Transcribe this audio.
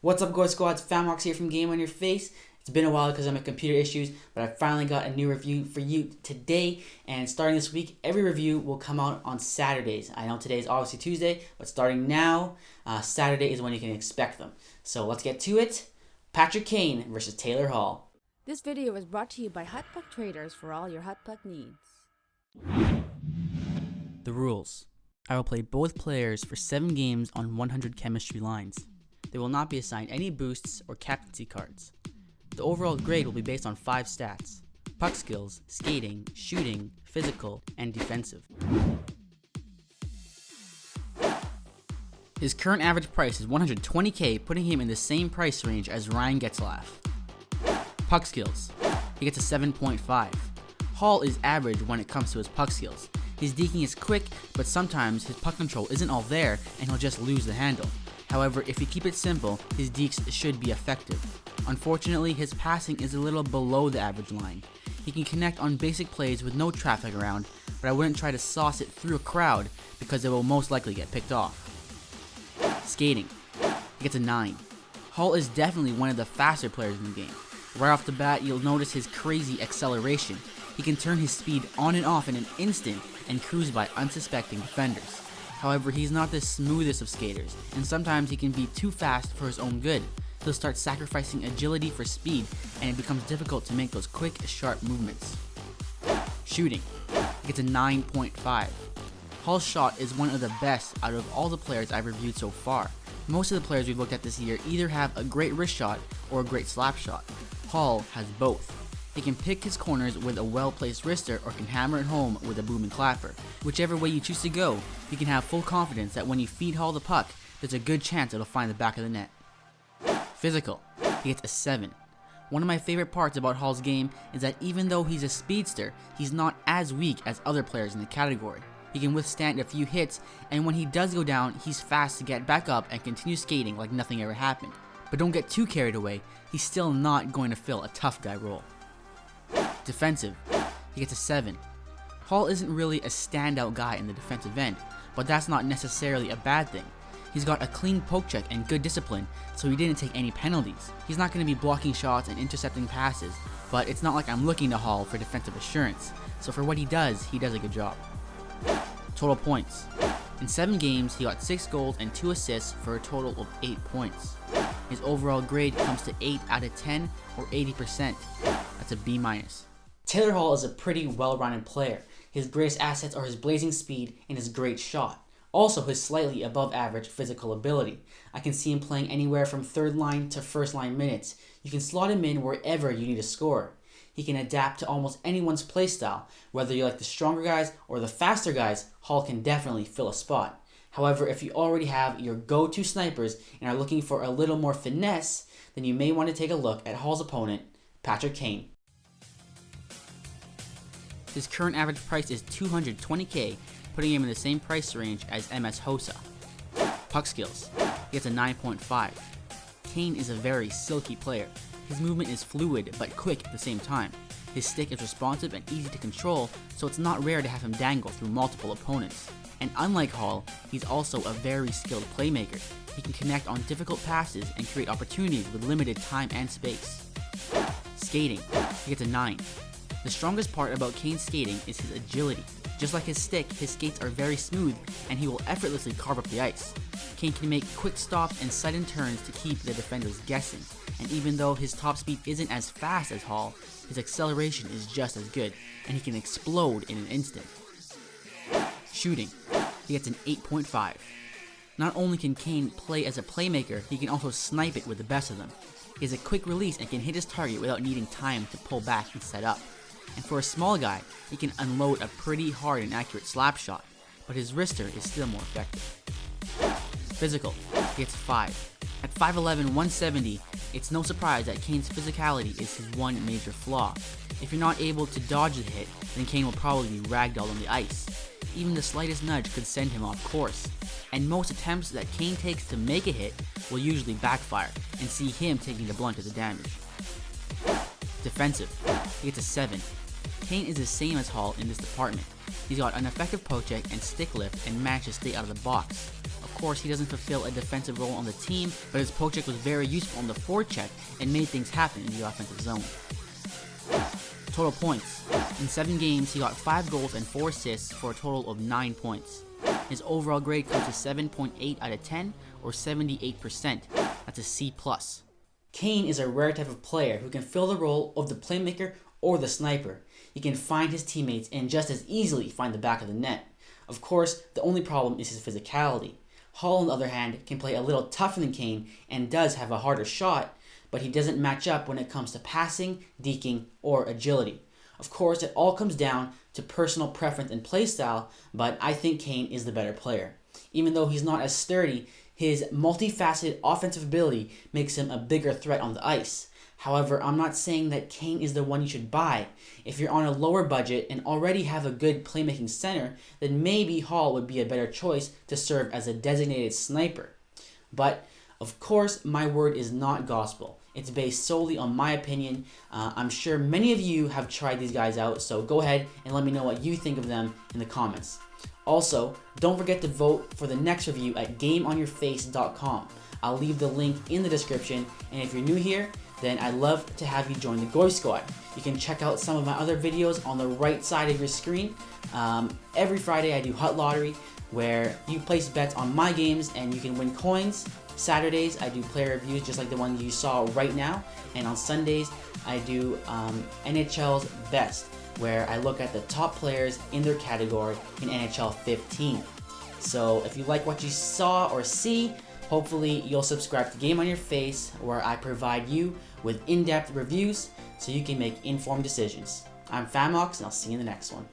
What's up, Go Squad? It's Famox here from GameOnYourFace. It's been a while because of my computer issues, but I finally got a new review for you today. And starting this week, every review will come out on Saturdays. I know today is obviously Tuesday, but starting now, Saturday is when you can expect them. So let's get to it. Patrick Kane versus Taylor Hall. This video is brought to you by Hot Puck Traders for all your Hot Puck needs. The rules. I will play both players for 7 games on 100 chemistry lines. They will not be assigned any boosts or captaincy cards. The overall grade will be based on 5 stats: puck skills, skating, shooting, physical, and defensive. His current average price is $120K, putting him in the same price range as Ryan Getzlaf. Puck skills. He gets a 7.5. Hall is average when it comes to his puck skills. His deking is quick, but sometimes his puck control isn't all there and he'll just lose the handle. However, if you keep it simple, his dekes should be effective. Unfortunately, his passing is a little below the average line. He can connect on basic plays with no traffic around, but I wouldn't try to sauce it through a crowd because it will most likely get picked off. Skating. He gets a 9. Hall is definitely one of the faster players in the game. Right off the bat, you'll notice his crazy acceleration. He can turn his speed on and off in an instant and cruise by unsuspecting defenders. However, he's not the smoothest of skaters, and sometimes he can be too fast for his own good. He'll start sacrificing agility for speed, and it becomes difficult to make those quick, sharp movements. Shooting. He gets a 9.5. Hall's shot is one of the best out of all the players I've reviewed so far. Most of the players we've looked at this year either have a great wrist shot or a great slap shot. Hall has both. He can pick his corners with a well-placed wrister or can hammer it home with a booming clapper. Whichever way you choose to go, you can have full confidence that when you feed Hall the puck, there's a good chance it'll find the back of the net. Physical. He gets a 7. One of my favorite parts about Hall's game is that even though he's a speedster, he's not as weak as other players in the category. He can withstand a few hits, and when he does go down, he's fast to get back up and continue skating like nothing ever happened. But don't get too carried away, he's still not going to fill a tough guy role. Defensive. He gets a 7. Hall isn't really a standout guy in the defensive end, but that's not necessarily a bad thing. He's got a clean poke check and good discipline, so he didn't take any penalties. He's not going to be blocking shots and intercepting passes, but it's not like I'm looking to Hall for defensive assurance, so for what he does a good job. Total points. In 7 games, he got 6 goals and 2 assists for a total of 8 points. His overall grade comes to 8 out of 10 or 80%. That's a B-. Taylor Hall is a pretty well-rounded player. His greatest assets are his blazing speed and his great shot. Also, his slightly above average physical ability. I can see him playing anywhere from third line to first line minutes. You can slot him in wherever you need a scorer. He can adapt to almost anyone's playstyle. Whether you like the stronger guys or the faster guys, Hall can definitely fill a spot. However, if you already have your go-to snipers and are looking for a little more finesse, then you may want to take a look at Hall's opponent, Patrick Kane. His current average price is $220K, putting him in the same price range as MS Hossa. Puck skills. He gets a 9.5. Kane is a very silky player. His movement is fluid but quick at the same time. His stick is responsive and easy to control, so it's not rare to have him dangle through multiple opponents. And unlike Hall, he's also a very skilled playmaker. He can connect on difficult passes and create opportunities with limited time and space. Skating. He gets a 9. The strongest part about Kane's skating is his agility. Just like his stick, his skates are very smooth and he will effortlessly carve up the ice. Kane can make quick stops and sudden turns to keep the defenders guessing, and even though his top speed isn't as fast as Hall, his acceleration is just as good, and he can explode in an instant. Shooting. He gets an 8.5. Not only can Kane play as a playmaker, he can also snipe it with the best of them. He has a quick release and can hit his target without needing time to pull back and set up. And for a small guy, he can unload a pretty hard and accurate slap shot, but his wrister is still more effective. Physical. He gets 5. At 5'11", 170, it's no surprise that Kane's physicality is his one major flaw. If you're not able to dodge the hit, then Kane will probably be ragdolled on the ice. Even the slightest nudge could send him off course. And most attempts that Kane takes to make a hit will usually backfire and see him taking the brunt of the damage. Defensive. He gets a 7. Kane is the same as Hall in this department. He's got an effective poke check and stick lift and manages to stay out of the box. Of course, he doesn't fulfill a defensive role on the team, but his poke check was very useful on the forecheck and made things happen in the offensive zone. Total points. In 7 games, he got 5 goals and 4 assists for a total of 9 points. His overall grade comes to 7.8 out of 10, or 78%. That's a C+. Kane is a rare type of player who can fill the role of the playmaker or the sniper. He can find his teammates and just as easily find the back of the net. Of course, the only problem is his physicality. Hall, on the other hand, can play a little tougher than Kane and does have a harder shot, but he doesn't match up when it comes to passing, deking, or agility. Of course, it all comes down to personal preference and playstyle, but I think Kane is the better player. Even though he's not as sturdy, his multifaceted offensive ability makes him a bigger threat on the ice. However, I'm not saying that Kane is the one you should buy. If you're on a lower budget and already have a good playmaking center, then maybe Hall would be a better choice to serve as a designated sniper. But, of course, my word is not gospel. It's based solely on my opinion. I'm sure many of you have tried these guys out, so go ahead and let me know what you think of them in the comments. Also, don't forget to vote for the next review at GameOnYourFace.com. I'll leave the link in the description, and if you're new here, then I'd love to have you join the Goy Squad. You can check out some of my other videos on the right side of your screen. Every Friday I do Hut Lottery, where you place bets on my games and you can win coins. Saturdays I do player reviews just like the one you saw right now, and on Sundays I do NHL's Best, where I look at the top players in their category in NHL 15. So if you like what you saw or see, hopefully you'll subscribe to Game on Your Face, where I provide you with in-depth reviews so you can make informed decisions. I'm Famox, and I'll see you in the next one.